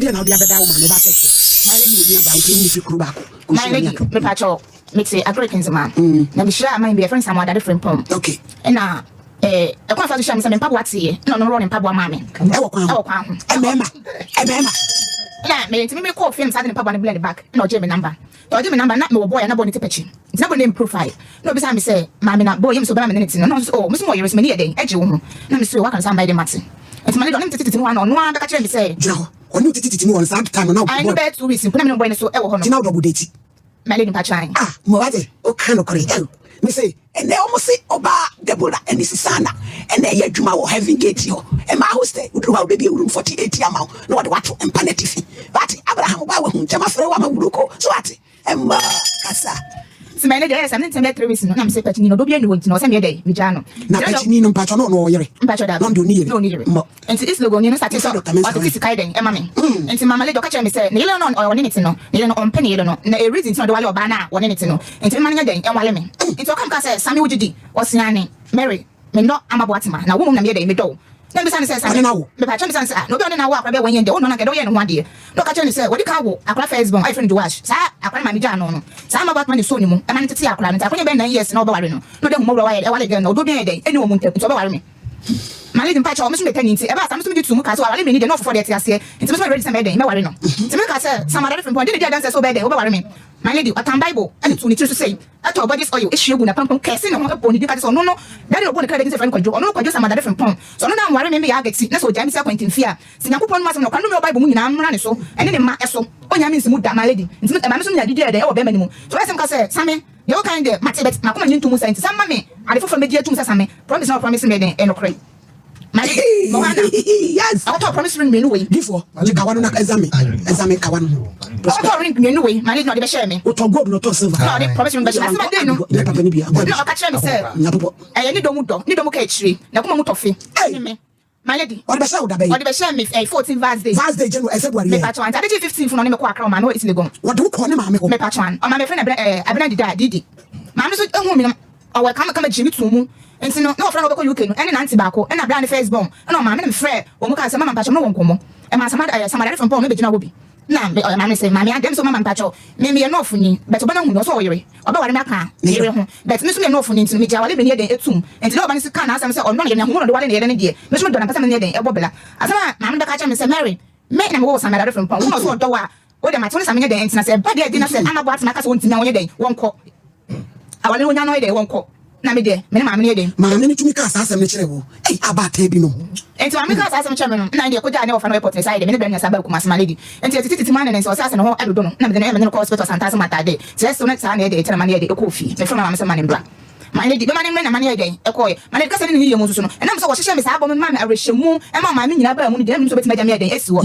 didn't know the other woman about it. My lady, about you could back. My lady, me patrol. Me say a great man. Now be sure I might be a friend somewhere at a different pump. Okay. And now, a conversation some Pabwati, no running Pabwa mammy. Nah, me to me call films having a pub and blend back. No Jimmy number. No Jimmy number, not no boy, and nobody to pitch. It's not name profile. No, beside me say, Mammy, not boy, him so bad minutes. No, oh, Miss Moyer is many a day. Edge, no, Miss Walker, somebody Matson. It's my little to one on one, but I say, Joe, or no, to that time. I know bad to reason, put me when so ever on no double date. My lady Patchine. Ah, Moade, oh, kind of correct. Me say, and they almost say, Oba, Debola, and this is Sana, and they had Juma or having gate you. And my host, who drew out baby room 48 amount, not what and panatif. But Abraham, Jamafra, Mamuko, so at and Cassa. So many days, I'm not saying that reason. I'm saying, you know, don't be anyone to know some day, Mijano. Now, no patron or you're don't do need it. And to this logo, you know, satisfied or the Kisiding, and mammy. And to Mamma Little Catcher, me say, Nilo on or Nitino, Nilo on Penny, no, a reason to the Banana, or Nitino, and to Mania Day, and Wallerman. Into a compass, Sammy Woody, or Siani, Mary, me not Amabuatima, now woman, me do. Then the son says, I don't know. The patron says, no, don't know what when you don't know, I don't one day. Look at you, say, what do you call a Facebook, I friend to watch. Sir, I call my Jano. Some about money soon, and I'm to see a client. I couldn't been years, no, but I don't know. No, more away, I again, no, do me a day, anyone won't take to me. My little patch almost make any about something to Mukas, so I really need enough for that year. It's my ready some day, no worry. To make us some other different point, didn't dance so bad over me. My lady, a time Bible, and it's only to say, I told bodies oil issue with a pump casting on a pony, because no, that will credit different control, or no, just some other different point. So no, worry me, I get sick, that's what James are pointing fear. Singapore must not know Bible, I'm running so, and then my so, on your means to move that my lady. It's not a man, I did there or minimum. So I some Sammy, you're kind of Matt, my coming into Musa, some mammy, I for media to Sammy, promise not promising me, and okay. Yes, I thought promising me anyway. Before, you can examine Kawan. I ring me anyway, my not share me. What God not to serve. No, they promise me, but I'm not no. No, catch me, sir. I don't catch tree. Now come on, toffee. My lady, what the share me a 14 vast day. Vast day, General, I said, what you patron. I did 15 from the Quack, I know it's legal. What do you call him, my patron? Or my friend, I been did. Mamma said, oh, I come a Jimmy to moon. And so no friend of you can, and an antibaco, and a brand face bomb. And no, mamma, Fred, or Mukas, Mamma Pacho, no one come. And my somebody from Paul, maybe you know, will be. Now, mamma say, Mammy, I dem so Mamma Pacho, maybe enough for me, but Obama was sorry. About America, but Miss enough for me to meet. I live near the tomb, and no one can ask himself or not, and I'm one of the one in the day. Miss Madonna, person near the Bobilla. As I Mamma Catcher, Miss Mary, make them go some other from Paul, who door. What am I telling some of the ends? And I said, but they didn't say, I'm about Macas won't know your day, won't call. Our little young day won't call. Na me de me maame ne de maame ne tumi ka asasem ne kire wo abata bi no enti maame ka asasem kire me no na de ko ja ne ofa no airport ne side me ne bra nya saba kuma sama lady enti titi man ne so asase no ho adodo no na me ne ko hospital santa sama tade se so ne sa na de tira man de ko fi me from maame sama ne bra my lady be man ne na man de e ko ye man ka se ne ye mu so no na me so wo hye me sa abo me maame arehye mu e ma maame nyina ba mu ne de me so betima ja me de esi wo